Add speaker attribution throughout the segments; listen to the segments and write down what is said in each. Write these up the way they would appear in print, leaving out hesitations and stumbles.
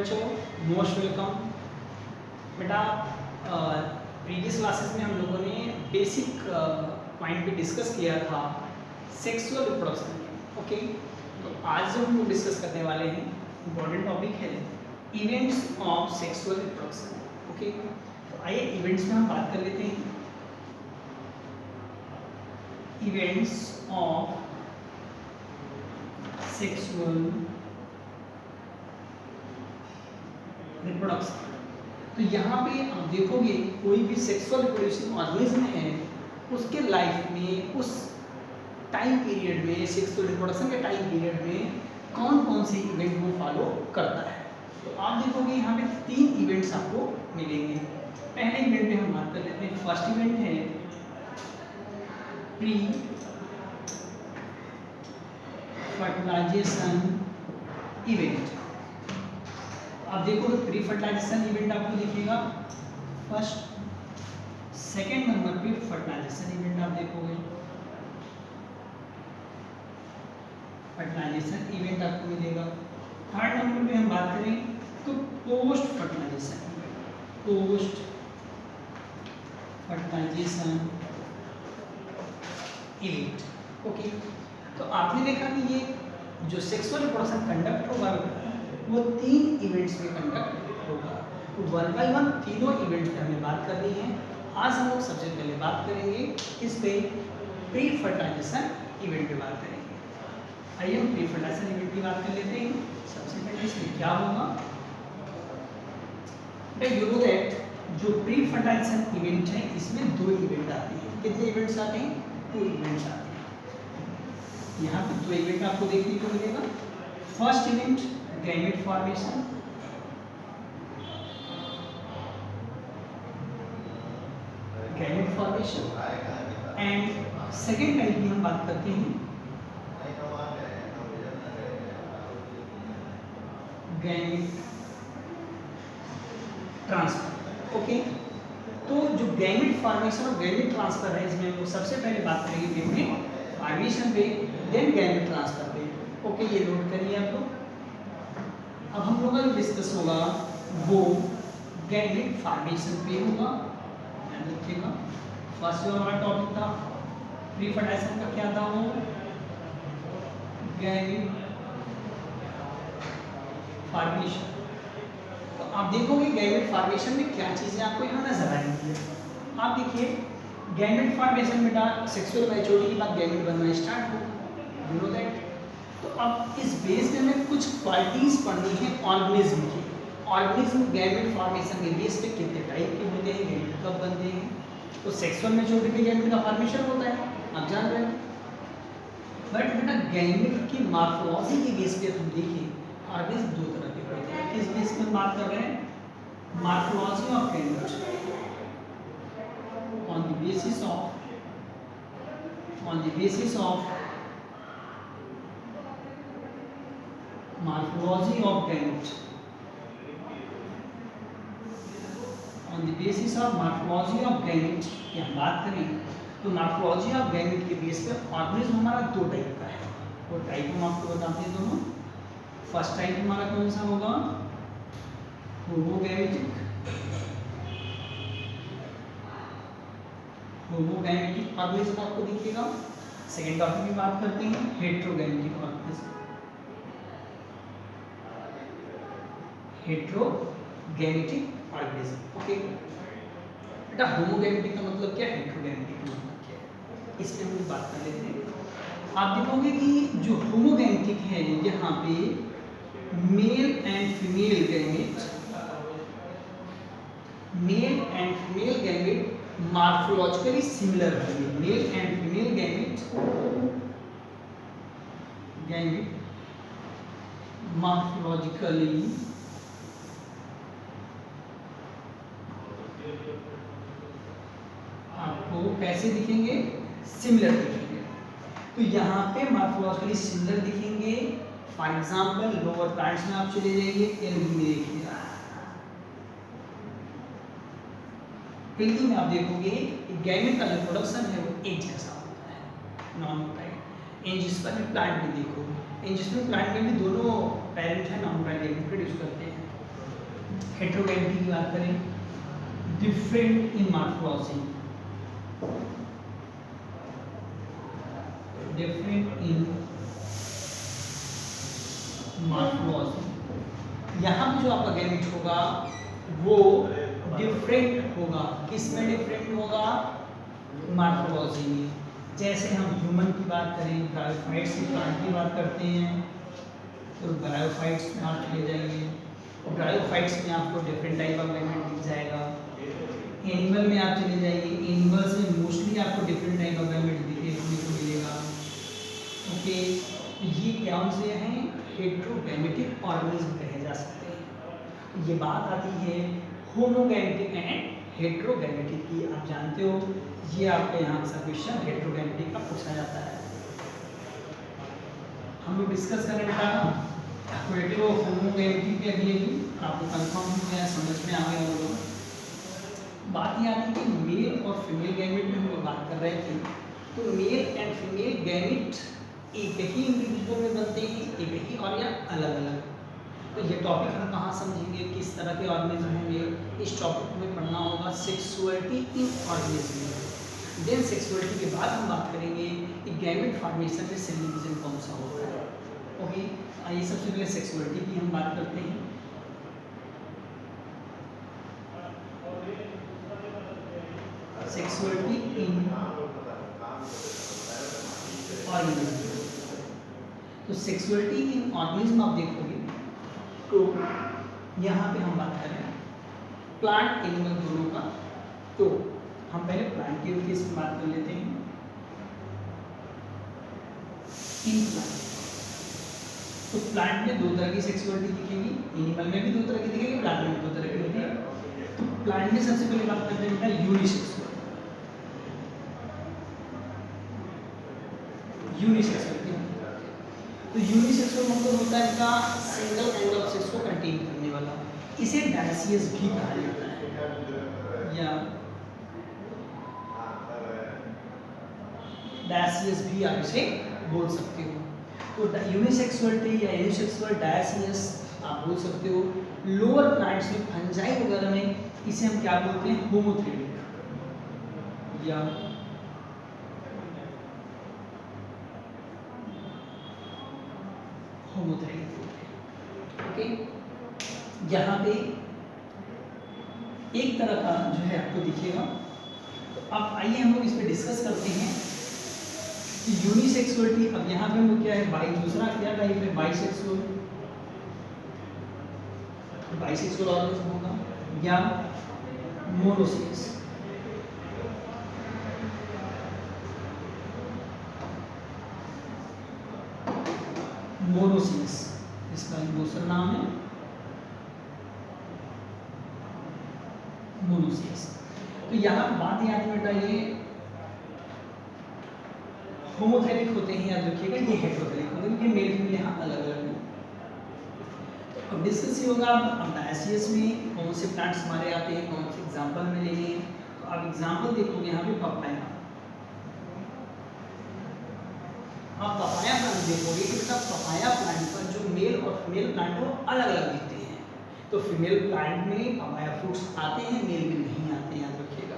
Speaker 1: बच्चों, most welcome. बेटा previous classes में हम लोगों ने बेसिक पॉइंट पे डिस्कस किया था सेक्सुअल रिप्रोडक्शन के। ओके, तो आज जो हम लोग डिस्कस करने वाले हैं इम्पोर्टेंट टॉपिक है events of sexual reproduction. Okay, तो आइए इवेंट्स में हम बात कर लेते हैं। Events of sexual reproduction. तो यहाँ पे आप देखोगे कोई भी सेक्सुअल रिप्रोड्यूसिंग ऑर्गेनिज्म है उसके लाइफ में उस टाइम पीरियड में सेक्सुअल रिप्रोडक्शन के टाइम पीरियड में कौन कौन से इवेंट वो फॉलो करता है। तो आप देखोगे यहाँ पे 3 इवेंट्स आपको मिलेंगे। पहले इवेंट में हम बात कर लेते हैं। फर्स्ट इवेंट है प्री फर्टिलाइजेशन इवेंट। आप देखो प्री फर्टिलाइजेशन इवेंट आपको दिखेगा फर्स्ट। सेकेंड नंबर पे फर्टिलाइजेशन इवेंट आप देखोगे, फर्टिलाइजेशन इवेंट आपको मिलेगा। थर्ड नंबर पे हम बात करें तो post fertilization, post fertilization event. Okay, तो आपने देखा कि ये जो सेक्सुअल रिप्रोडक्शन कंडक्ट होगा वो 3 इवेंट्स में कंडक्ट होगा। तो 1 बाय 1 तीनों इवेंट्स पे हमें बात करनी है। आज हम लोग सबसे पहले बात करेंगे इस पे प्री फर्टिलाइजेशन इवेंट पे बात करेंगे। आइए हम प्री फर्टिलाइजेशन इवेंट की बात कर लेते हैं। सबसे पहले इसमें क्या होगा, यू नो दैट जो प्री फर्टिलाइजेशन इवेंट है इसमें 2 इवेंट आते हैं। कितने इवेंट्स आते हैं? 2 इवेंट्स आते हैं। यहाँ पे 2 इवेंट आपको देखने को मिलेगा। First event gamete formation, gamete formation and second type की हम बात करते हैं गैमेट ट्रांसफर। ओके, तो जो गैमेट फॉर्मेशन और गैमेट ट्रांसफर है इसमें हम लोग सबसे पहले बात करेंगे गैमेट फॉर्मेशन पे, देन गैमेट ट्रांसफर पे। ओके, ये नोट करिए आप लोग। अब हम लोग का जो डिस्कस होगा वो गैमेट फॉर्मेशन पे होगा। ध्यान रखिएगा, फर्स्ट जो हमारा टॉपिक था प्री फर्टिलाइजेशन का क्या था, वो गैमेट फॉर्मेशन। तो आप देखोगे गैमेट फॉर्मेशन में क्या चीजें आपको यहाँ नजर आएंगी। आप देखिए गैमेट फॉर्मेशन बेटा सेक्सुअल मैच्योरिटी के बाद गैमेट बनना स्टार्ट हो, यू नो दैट। तो अब इस बेस में हमें कुछ क्वालिटीज पढ़नी है ऑर्गेनिज्म की। ऑर्गेनिज्म गैमेट फॉर्मेशन के बेस पे कितने टाइप के होते हैं, गैमेट कब बनते हैं। तो सेक्सुअल मैच्योरिटी पे गैमेट का फॉर्मेशन होता है, आप जान रहे हैं। बट बेटा गैमेट की मॉर्फोलॉजी के बेस पे हम देखें ऑर्गेनिज्म 2 तरह के होते हैं। किस बेस पे बात कर रहे हैं? Morphology of gamete, on the basis of morphology of gamete, on the basis of morphology of gamete की हम बात करें तो मॉर्फोलॉजी ऑफ गैमेट के बेस पे ऑर्गेनिज्म हमारा 2 टाइप का है। वो टाइप हम आपको बताते हैं दोनों। फर्स्ट टाइप हमारा कौन सा होगा? होमोगैमेटिक, होमोगैमेटिक ऑर्गेनिज्म आपको दिखेगा। सेकेंड टॉपिक में बात करते हैं हेट्रोगैमेटिक ऑर्गेनिज्म, हेट्रोगैमेटिक ऑर्गेनिज्म। ओके बेटा, होमोगैमेटिक का मतलब क्या है, हेट्रोगैमेटिक का मतलब क्या है, इस पे हम लोग बात कर लेते हैं। आप देखोगे कि जो होमोगैमेटिक है यहाँ पे male and female gamete, male and female gamete morphologically similar है। Male and female gamete morphologically आपको कैसे दिखेंगे? सिमिलर दिखेंगे। तो यहाँ पे मॉर्फोलॉजिकली सिमिलर दिखेंगे। फॉर एग्जांपल लोअर प्लांट्स में आप चले जाइए, एल्गी में देखिएगा, एल्गी में आप देखोगे गैमेट का जो प्रोडक्शन है वो एक जैसा होता है, नॉन मोटाइल। एंजियोस्पर्म प्लांट में देखो, एंजियोस्पर्म प्लांट में भी दोनों पेरेंट है नॉन मोटाइल गैमेट प्रोड्यूस करते हैं। हेट्रोगैमिटी की बात करें, different in morphology, different in morphology. यहाँ पे जो आपका गैमेट होगा वो डिफरेंट होगा। किस में डिफरेंट होगा? मॉर्फोलॉजी में। जैसे हम ह्यूमन की बात करें, ब्रायोफाइट्स की प्लांट की बात करते हैं, तो ब्रायोफाइट्स में आप चले जाइए, ब्रायोफाइट्स में आपको डिफरेंट टाइप ऑफ गैमेट दिख जाएगा। एनिमल में आप चले जाइए, एनिमल्स में मोस्टली आपको डिफरेंट टाइप ऑफ गैमेट देखने को मिलेगा। ओके, ये कौन से हैं? हेट्रोगैमेटिक ऑर्गेनिज्म कहे जा सकते हैं। ये बात आती है होमोगैमेटिक एंड हेट्रोगैमेटिक की। आप जानते हो ये आपके यहाँ से क्वेश्चन हेट्रोगैमेटिक का पूछा जाता है। हम लोग डिस्कस करें बेटा हेट्रो होमोगैमेटिक के लिए भी आपको कंफर्म हो गया, समझ में आ गया होगा। बात ये आती है कि मेल और फीमेल गैमेट में हम लोग बात कर रहे थे, तो मेल एंड फीमेल गैमेट एक ही इंडिविजुअल में बनते हैं, एक ही और या अलग अलग। तो ये टॉपिक हम कहाँ समझेंगे, किस तरह के ऑर्गेनिज्म होंगे, इस टॉपिक में पढ़ना होगा sexuality in organism. Then sexuality के बाद हम बात करेंगे कि गैमेट फॉर्मेशन में सेल डिवीजन कौन सा होता है। ओके, आइए सबसे पहले सेक्सुअलिटी की हम बात करते हैं। Sexuality in organism. तो सेक्सुअलिटी इन ऑर्गेनिज्म आप देखोगे तो यहाँ पे हम बात कर रहे हैं प्लांट एनिमल दोनों का। तो हम पहले प्लांट के केस में बात कर लेते हैं। इन प्लांट, तो प्लांट में दो तरह की सेक्सुअलिटी दिखेगी, एनिमल में भी दो तरह की दिखेगी, प्लांट में भी दो तरह की होती है। तो प्लांट में सबसे पहले बात करते हैं बेटा यूनिसेक्सुअल। यूनिसेक्सुअल तो यूनिसेक्सुअल मतलब होता है इनका सिंगल एंड ऑफ सेक्स को कंटेन करने वाला। इसे डायसियस भी कहा जाता है या डायसियस भी आप इसे बोल सकते हो। तो यूनिसेक्सुअलिटी या यूनिसेक्सुअल डायसियस आप बोल सकते हो। लोअर प्लांट्स में फंजाई वगैरह में इसे हम क्या बोलते हैं? होमोथेलिक या होमोथेलिक। ओके, यहाँ पे एक तरह का जो है आपको दिखेगा। तो अब आइए हम लोग इस पर डिस्कस करते हैं कि यूनिसेक्सुअलिटी। अब यहाँ पे वो क्या है? बाई, दूसरा क्या टाइप है? बाइसेक्सुअल। बाइसेक्सुअल ऑर्गेनिज्म होगा या मोनोसेक्स। मोनोसेक्स इसका दूसरा नाम है मोनोसेक्स। तो यहाँ बात याद में बेटा ये होमोथेलिक होते हैं, याद रखिएगा। ये हेट्रोथेलिक होते हैं, ये मेल फीमेल यहाँ अलग अलग है। तो अब डिस्कस ये होगा अब डायसियस में कौन से प्लांट्स हमारे आते हैं, कौन से एग्जाम्पल में लेंगे। तो आप एग्जाम्पल देखोगे यहाँ पे पपाया। आप पपाया प्लांट देखोगे कि बेटा पपाया प्लांट पर जो मेल और फीमेल प्लांट है वो अलग अलग दिखते हैं। तो फीमेल प्लांट में पपाया फ्रूट्स आते हैं, मेल में नहीं आते हैं, याद रखिएगा।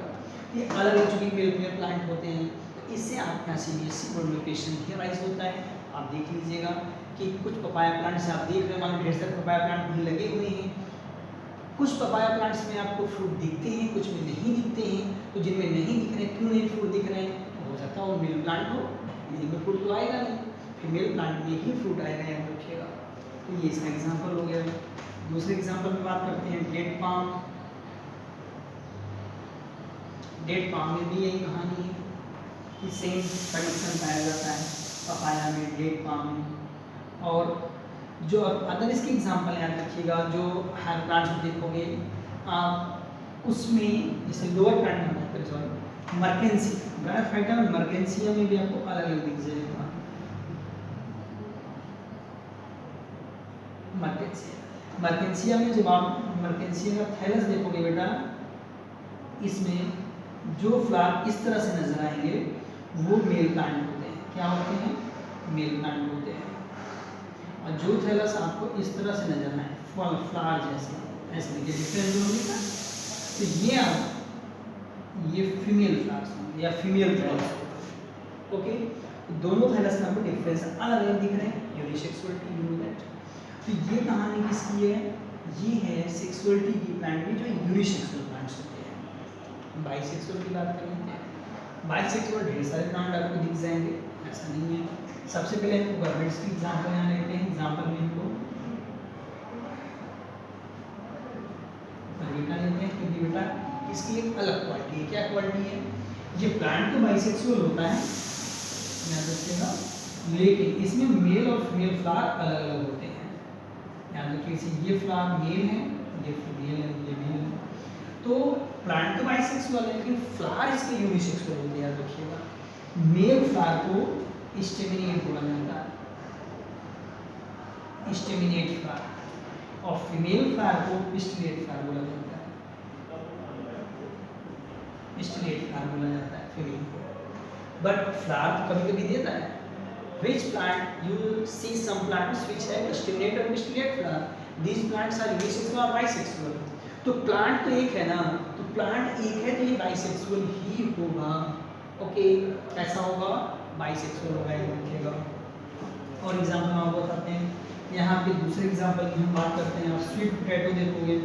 Speaker 1: ये अलग अलग चूंकि मेल फीमेल प्लांट होते हैं, तो इससे आपका सीबीएसई बोर्ड में क्वेश्चन थियराइज होता है। आप देख लीजिएगा कि कुछ पपाया प्लांट से आप देख रहे हैं, मान लो ढेर सारे पपाया प्लांट भी लगे हुए हैं। कुछ पपाया प्लांट्स में आपको फ्रूट दिखते हैं, कुछ में नहीं दिखते हैं। तो जिनमें नहीं दिख रहे, क्यों नहीं फ्रूट दिख रहे हैं? तो हो सकता है वो मेल प्लांट हो, मेल में फ्रूट तो आएगा नहीं, फीमेल प्लांट में ही फ्रूट आएगा, याद रखिएगा। तो ये इसका एग्जाम्पल हो गया। दूसरे एग्जाम्पल में बात करते हैं डेट पाम। डेट पाम में भी यही कहानी है कि सेम कंडीशन पाया जाता है पपाया में, डेट पाम में। और जो अदर इसके एग्जाम्पल याद रखिएगा, जो हायर प्लांट्स में देखोगे आप उसमें जैसे लोअर प्लांट में बात करें, सॉरी मर्केंसी, ब्रायोफाइटा में मर्केंसिया में भी आपको अलग अलग दिख जाएगा। मर्केंसिया में जब आप मर्केंसिया का थैलस देखोगे बेटा, इसमें जो फ्लावर इस तरह से नजर आएंगे वो मेल प्लांट होते हैं। क्या होते हैं? मेल प्लांट होते हैं। और जो थैलस आपको इस तरह से नजर आए फ्लावर जैसे, ऐसे देखिए डिफरेंस दोनों का। तो ये फीमेल फ्लावर्स होंगे या फीमेल फ्लावर्स होंगे। ओके, तो दोनों थैलस में आपको डिफरेंस अलग अलग दिख रहे हैं, यूनिसेक्सुअलिटी, यू नो दैट। तो ये कहानी किसकी है? ये है सेक्सुअलिटी की प्लांट में जो यूनिसेक्सुअल प्लांट्स होते हैं। बाइसेक्सुअल की बात कर लेते हैं। बाइसेक्सुअल ढेर सारे प्लांट आपको दिख जाएंगे, ऐसा नहीं है। सबसे पहले इनको गवर्नमेंट्स की एग्जाम्पल यहाँ लेते हैं। एग्जाम्पल में इनको बेटा लेते हैं, क्योंकि बेटा इसकी एक अलग क्वालिटी है। क्या क्वालिटी है? ये प्लांट तो बाइसेक्सुअल होता है, याद रखिएगा, लेकिन इसमें मेल और फीमेल फ्लावर अलग अलग होते हैं। याद रखिए, ये फ्लावर मेल है, ये फीमेल है, ये मेल है। तो प्लांट तो बाइसेक्सुअल है, लेकिन फ्लावर इसके यूनिसेक्सुअल होते हैं। याद रखिएगा, मेल फ्लावर को स्टेमिनेट बोला जाता है, स्टेमिनेट फ्लावर, और फीमेल फ्लावर को पिस्टिलेट फ्लावर बोला जाता है, पिस्टिलेट फ्लावर बोला जाता है फीमेल को। बट फ्लावर कभी कभी देता है। Which plant you see some plants which have stimulate or pistillate flower? These plants are unisexual or bisexual? तो प्लांट तो एक है ना, तो प्लांट एक है तो ये बाइसेक्सुअल ही होगा। ओके, कैसा होगा? बाइसेक्सुअल होगा, ये लिखिएगा। और एग्जांपल हम आपको बताते हैं। यहाँ पे दूसरे एग्जांपल की हम बात करते हैं। आप स्वीट पोटैटो देखोगे,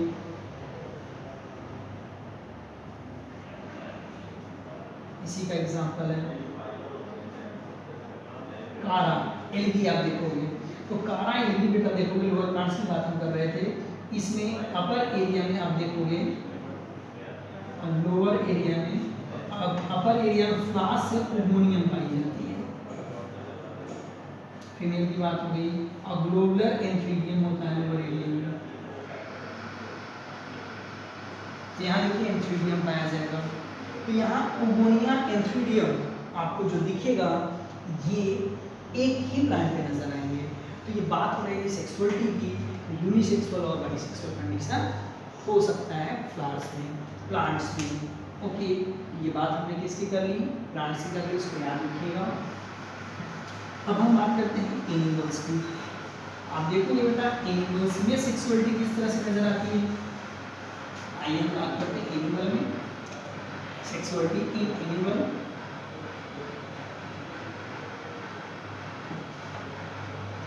Speaker 1: इसी का एग्जांपल है। कारा एलगी आप देखोगे, तो कारा एलगी बेटा देखोगे, लोअर प्लांट्स की बात हम कर रहे थे। इसमें अपर एरिया में आप देखोगे, लोअर एरिया में, अपर एरिया में फ्लावर्स से ओमोनियम पाई जाती है, फीमेल की बात हो गई। और ग्लोबुलर एंथ्रीडियम होता है लोअर एरिया में। यहाँ देखिए एंथ्रीडियम पाया जाएगा। तो यहाँ ओमोनिया एंथ्रीडियम आपको जो दिखेगा, ये एक ही प्लांट पे नजर आएंगे। तो ये बात हो रही है सेक्सुअलिटी की, यूनिसेक्सुअल और बाइसेक्सुअल कंडीशन हो सकता है फ्लावर्स में, प्लांट्स में। ओके, ये बात हमने किसकी कर ली? प्लांट्स की कर ली, इसको याद रखिएगा। अब हम बात करते हैं एनिमल्स की। आप देखोगे बेटा, एनिमल्स में सेक्सुअलिटी किस तरह से नजर आती है। आइए हम बात करते हैं एनिमल में सेक्सुअलिटी इन एनिमल।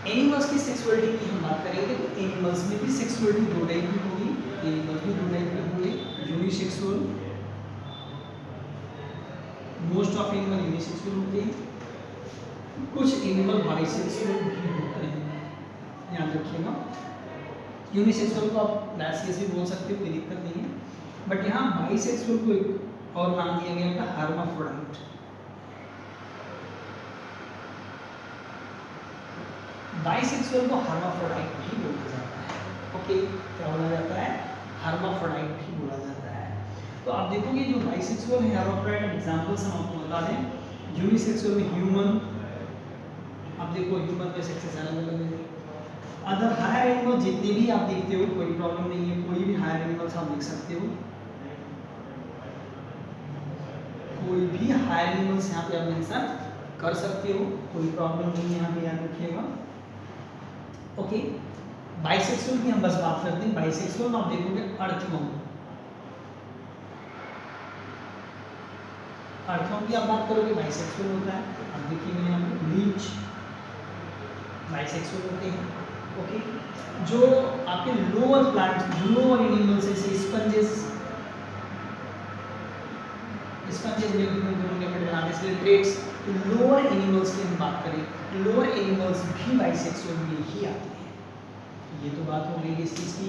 Speaker 1: एनिमल्स की सेक्सुअलिटी की हम बात करेंगे, तो एनिमल्स में भी सेक्सुअलिटी दो टाइप की होगी। एनिमल्स भी दो टाइप के होंगे, unisexual, most of animal unisexual होते हैं, कुछ एनिमल बाइसेक्सुअल भी होते हैं। याद रखिएगा, यूनिसेक्सुअल को आप डायसियस भी बोल सकते हो, कोई दिक्कत नहीं है। बट यहाँ बाइसेक्सुअल को एक और नाम दिया गया था, हर्माफ्रोडाइट। बाइसेक्सुअल को हर्माफ्रोडाइट भी बोला जाता है। ओके, क्या बोला जाता है? हर्माफ्रोडाइट भी बोला जाता है। तो आप देखोगे जो बाइसेक्सुअल है, हर्माफ्रोडाइट, एग्जांपल्स हम आपको बता दें। यूनिसेक्सुअल में ह्यूमन, आप देखो ह्यूमन में सेक्सेस अलग अलग है। अदर हायर एनिमल जितने भी आप देखते हो, कोई प्रॉब्लम नहीं है, कोई भी हायर एनिमल्स आप देख सकते हो, कोई भी हायर एनिमल्स यहाँ पे आप मेंशन कर सकते हो, कोई प्रॉब्लम नहीं है यहाँ पे, याद रखिएगा। ओके, बाइसेक्सुअल की हम बस बात करते हैं। बाइसेक्सुअल में आप देखोगे अर्थवर्म, अर्थवर्म की आप बात करोगे बाइसेक्सुअल होता है। अब देखिए यहाँ पे लीच बाइसेक्सुअल होते हैं। ओके, जो आपके लोअर प्लांट, लोअर एनिमल्स जैसे स्पंजेस, स्पंजेस में दोनों के बनाने से ट्रेट्स, तो लोअर एनिमल्स की हम बात करें, लोअर एनिमल्स भी बाइसेक्सुअल में ही आते हैं। ये तो बात हो गई इस चीज़ की,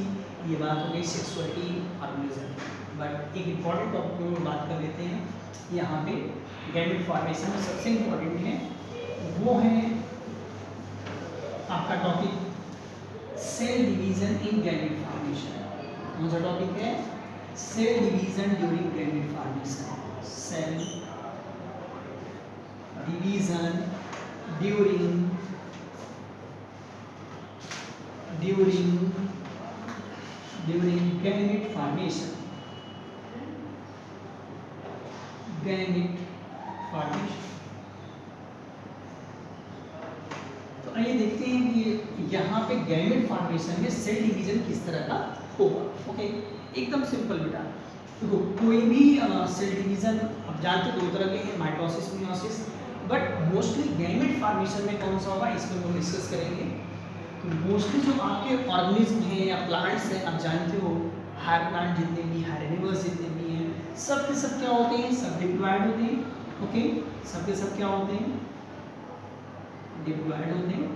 Speaker 1: ये बात हो गई सेक्सुअलिटी ऑर्गेनिज्म। बट एक इम्पॉर्टेंट टॉपिक में बात कर लेते हैं यहाँ पे, गैमेट फॉर्मेशन में सबसे इम्पॉर्टेंट है, वो है आपका topic cell division in gamete formation. कौन सा टॉपिक है? Cell division during gamete formation. Cell division during gamete formation, gamete formation. तो आइए देखते हैं कि यहाँ पे गैमेट फॉर्मेशन में सेल डिवीजन किस तरह का होगा। ओके, एकदम सिंपल बेटा। देखो कोई भी सेल डिवीजन आप जानते हो दो तरह के हैं, mitosis meiosis, but mostly gamete formation में कौन सा होगा इसमें हम डिस्कस करेंगे। तो मोस्टली जो आपके ऑर्गेनिज्म हैं या प्लांट्स हैं आप जानते हो, हायर प्लांट जितने भी, हायर एनिमल्स जितने भी हैं, सब के सब क्या होते हैं, सब डिप्लॉयड होते हैं। ओके, सब के सब क्या होते हैं, डिप्लॉयड होते हैं,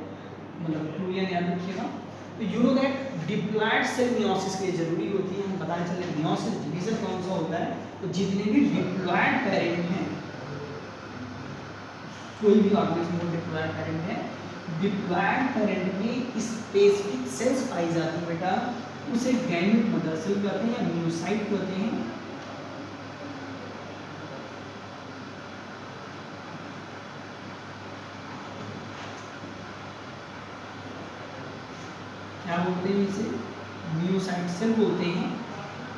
Speaker 1: मतलब टूलियन याद रखिएगा। तो you know that diploid cell meiosis के लिए जरूरी होती है, हम पता चले मियोसिस डिवीजन कौन सा होता है। तो जितने भी डिप्लॉयड पेरेंट हैं, कोई भी ऑर्गेनिज्म में डिप्लॉयड पेरेंट है, डिप्लॉयड पेरेंट में स्पेसिफिक सेल्स पाई जाती है बेटा, उसे गैमेट मदर सेल कहते हैं या मियोसाइट कहते हैं। क्या बोलते हैं इसे, मियोसाइट सेल बोलते हैं।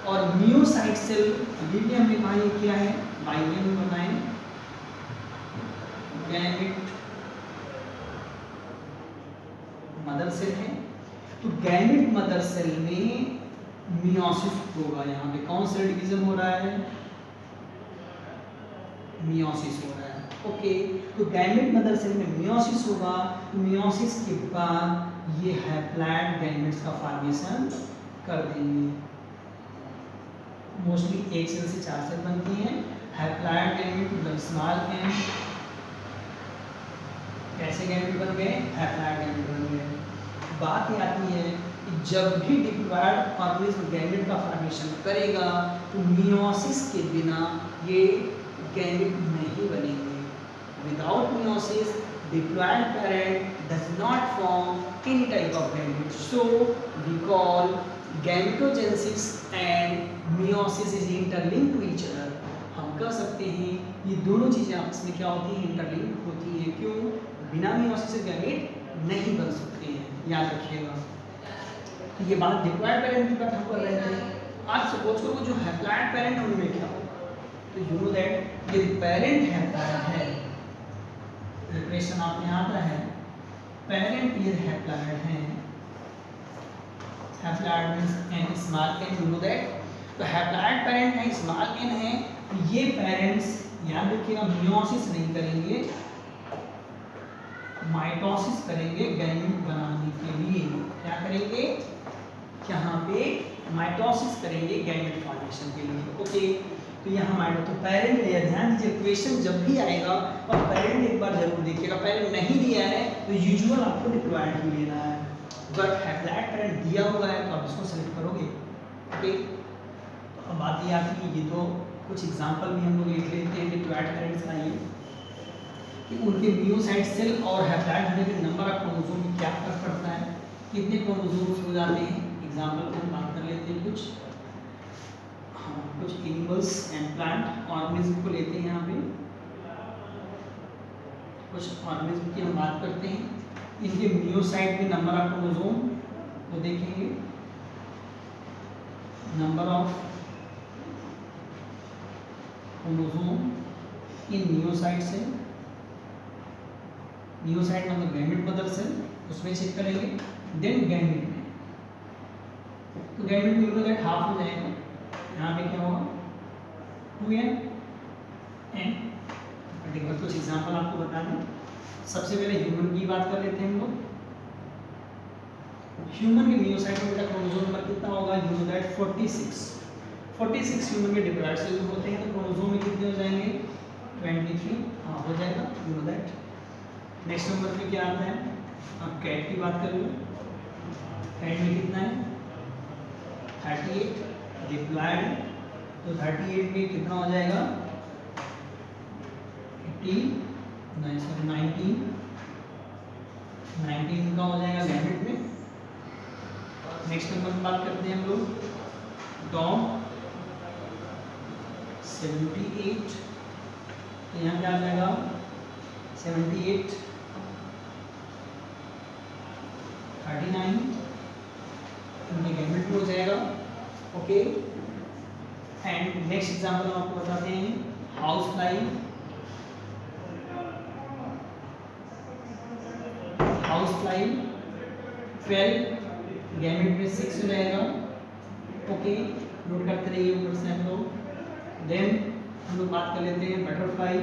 Speaker 1: और मियोसाइट सेल अभी भी हमने कहा ये क्या है, बाइनरी में बनाए गैमेट मदर सेल है। तो गैमेट मदर सेल में मियोसिस होगा, यहाँ पे कौन सा डिवीजन हो रहा है, मियोसिस हो रहा है। ओके, तो गैमेट मदर सेल में मियोसिस होगा, तो मियोसिस के बाद ये हैप्लॉयड गैमेट्स का फॉर्मेशन कर देंगे। मोस्टली एक सेल से 4 सेल बनती हैं। हैप्लॉयड गैमेट मतलब स्मॉल एन, कैसे गैमेट बन गए, हैप्लॉयड गैमेट बन गए। बात ये आती है कि जब भी डिप्लॉयड ऑर्गेनिज्म गैमेट का फॉर्मेशन करेगा तो मियोसिस के बिना ये गैमेट नहीं बनेंगे। Without meiosis diploid parent does not form any type of gamete, so we call gametogenesis and meiosis is interlinked to each other. हम कह सकते हैं ये दोनों चीज़ें आपस में क्या होती हैं, इंटरलिंक होती हैं। क्यों, बिना मियोसिस से गैमेट नहीं बन सकते हैं, याद रखिएगा। तो ये बात डिप्लॉयड पेरेंट की बात हम कर रहे थे। आज सपोज करो जो हैप्लॉयड पेरेंट उनमें क्या होगा, तो यू नो दैट ये पेरेंट हैप्लॉयड है, प्रिपरेशन आपने आता है, पेरेंट ये हैप्लॉयड है, haploid means n small n, you know that. तो हैप्लॉयड पेरेंट है, स्मॉल एन है, तो ये पेरेंट्स याद रखिएगा मियोसिस नहीं करेंगे, माइटोसिस करेंगे गैमेट बनाने के लिए। क्या करेंगे, यहाँ पे माइटोसिस करेंगे गैमेट फॉर्मेशन के लिए। ओके, तो यहाँ माइटो, तो पेरेंट है, ध्यान दीजिए क्वेश्चन जब भी आएगा और पेरेंट एक बार जरूर देखिएगा। पेरेंट नहीं दिया है तो यूजुअल आपको डिप्लॉयड ही लेना है, बट हैप्लॉयड पेरेंट दिया हुआ है तो आप इसको सेलेक्ट करोगे। ओके, तो अब बात ये आती है, ये तो कुछ एग्जाम्पल भी हम लोग लिख लेते हैं डिप्लॉयड पेरेंट्स का, ये कि उनके मियोसाइट सेल और हैप्लॉयड होने के नंबर ऑफ क्रोमोसोम में क्या फर्क पड़ता है, कितने क्रोमोसोम्स हो जाते हैं। एग्जाम्पल को हम बात कर लेते हैं कुछ, हाँ कुछ एनिमल्स एंड प्लांट ऑर्गेनिज्म को लेते हैं। यहाँ पे कुछ ऑर्गेनिज्म की हम बात करते हैं, इनके मियोसाइट में नंबर ऑफ क्रोमोसोम को देखेंगे, number of chromosome in meiocyte cell, meiocyte मतलब गैमेट मदर सेल, उसमें चेक करेंगे। देन गैमेट में, तो गैमेट में यू नो दैट हाफ हो जाएगा, यहाँ पे क्या होगा 2n n। पर्टिकुलर कुछ एग्जांपल आपको बता दें। सबसे पहले ह्यूमन की बात कर लेते हैं हम लोग। ह्यूमन के मियोसाइट में बेटा क्रोमोसोम नंबर कितना होगा, यू नो दैट 46 ह्यूमन के डिप्लॉयड सेल होते हैं, तो क्रोमोसोम में कितने हो जाएंगे 23, हाँ हो जाएगा, you know that. Next number पे क्या आता है, अब कैट की बात कर लो, कैट में कितना है 38 डिप्लॉयड, तो 38 में कितना हो जाएगा 19 का हो जाएगा गैमेट में। नेक्स्ट नंबर में बात करते हैं हम लोग डॉग 78, तो यहाँ क्या आ जाएगा 78 39 उनके गैमेट में हो जाएगा। ओके, एंड नेक्स्ट एग्जांपल हम आपको बताते हैं house fly, house fly 12 gamete में 6 हो जाएगा, ओके, नोट करते रहिए ऊपर से हम लोग। देन हम लोग बात कर लेते हैं बटरफ्लाई।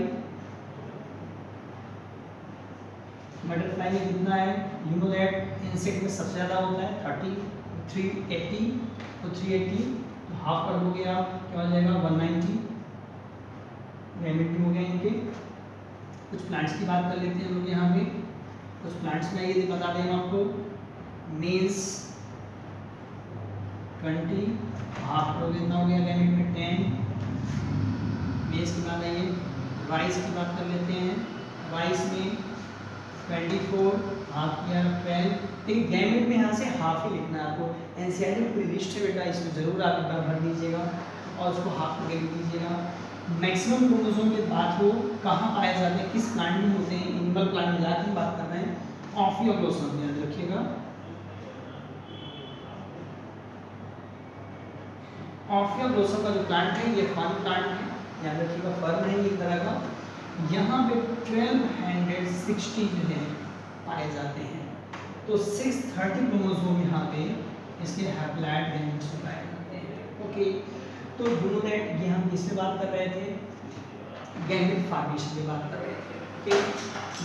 Speaker 1: बटरफ्लाई में कितना है, यू नो दैट इंसेक्ट में सबसे ज़्यादा होता है 30, 380, तो 380 तो हाफ कर दोगे आप, क्या हो जाएगा 190। गैमेट भी हो गया इनके। कुछ प्लांट्स की बात कर लेते हैं हम लोग यहाँ पे। कुछ प्लांट्स में ये बता दें आपको, मेल्स 20, हाफ करोगे कितना हो गया गैमेट में 10। मेल्स की बात आइए, राइस की बात कर लेते हैं। राइस में 24, हाफ किया 12। देखिए गैमेट में यहाँ से हाफ ही लिखना है आपको। एनसीईआरटी पूरी लिस्ट है बेटा, इसमें जरूर आप एक बार भर दीजिएगा और उसको हाफ करके लिख दीजिएगा। मैक्सिमम क्रोमोसोम की बात हो कहाँ पाए जाते हैं, किस प्लांट में होते हैं, एनिमल प्लांट मिला के बात कर रहे हैं। ऑफियोग्लोसम याद रखिएगा, ऑफियोग्लोसम का जो प्लांट है ये फर्न प्लांट है, याद रखिएगा फर्न है एक तरह का। यहाँ पे 1260 जो है पाए जाते हैं, तो 630 क्रोमोसोम यहाँ पे इसके हैप्लॉइड गैमेट्स में पाए जाते हैं। ओके, तो डू नो दैट ये हम किससे बात कर रहे थे, गैमेट फॉर्मेशन की बात कर रहे थे। ओके,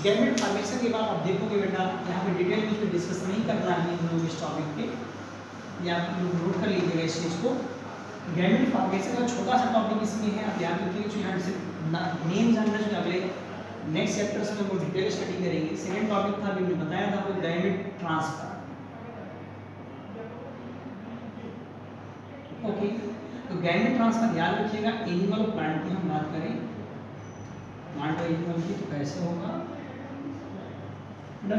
Speaker 1: गैमेट फॉर्मेशन के बाद आप देखोगे बेटा यहाँ पे डिटेल में इसमें डिस्कस नहीं करना है हम लोग इस टॉपिक पे, या आप लोग नोट कर लीजिएगा इस चीज़ को। गैमेट फॉर्मेशन का छोटा सा टॉपिक इसमें है, आप याद रखिएगा जो यहाँ से नेम जानना चाहिए। अगले नेक्स्ट चैप्टर्स में वो डिटेल स्टडी करेंगे। सेकंड टॉपिक था, अभी मैंने बताया था आपको, गैमेट ट्रांसफर। ओके, तो गैमेट ट्रांसफर याद रखिएगा, एनिमल और प्लांट की हम बात करें, प्लांट और एनिमल की तो कैसे होगा।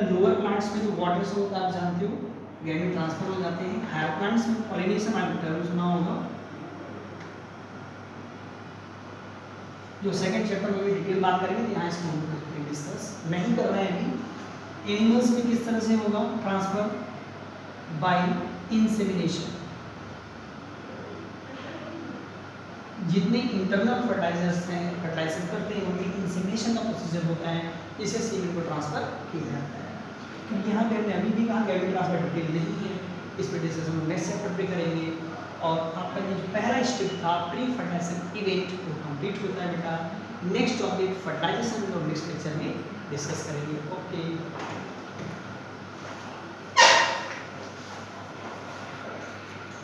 Speaker 1: लोअर प्लांट्स में जो वाटर से होता है आप जानते हो, गैमेट ट्रांसफर हो जाते हैं। हायर प्लांट्स में पॉलिनेशन आपने टर्म सुना होगा, जो सेकंड चैप्टर में भी डिटेल बात करेंगे, तो यहाँ इसको हम डिस्कस नहीं कर रहे हैं अभी। एनिमल्स में किस तरह से होगा ट्रांसफर, बाय इंसेमिनेशन। जितने इंटरनल फर्टिलाइजर्स हैं, फर्टिलाइजर करते हैं, उनमें इंसेमिनेशन का प्रोसीजर होता है, इससे सीमेंट को ट्रांसफर किया जाता है। क्योंकि यहाँ पे हमने अभी भी कहा गैमेट ट्रांसफर डिटेल नहीं है, इस पर डिस्कशन हम नेक्स्ट चैप्टर पे करेंगे। और आपका ये जो पहला स्टेप था प्री फर्टिलाइजेशन इवेंट वो कंप्लीट होता है बेटा। नेक्स्ट टॉपिक फर्टिलाइजेशन और नेक्स्ट लेक्चर में डिस्कस करेंगे। ओके।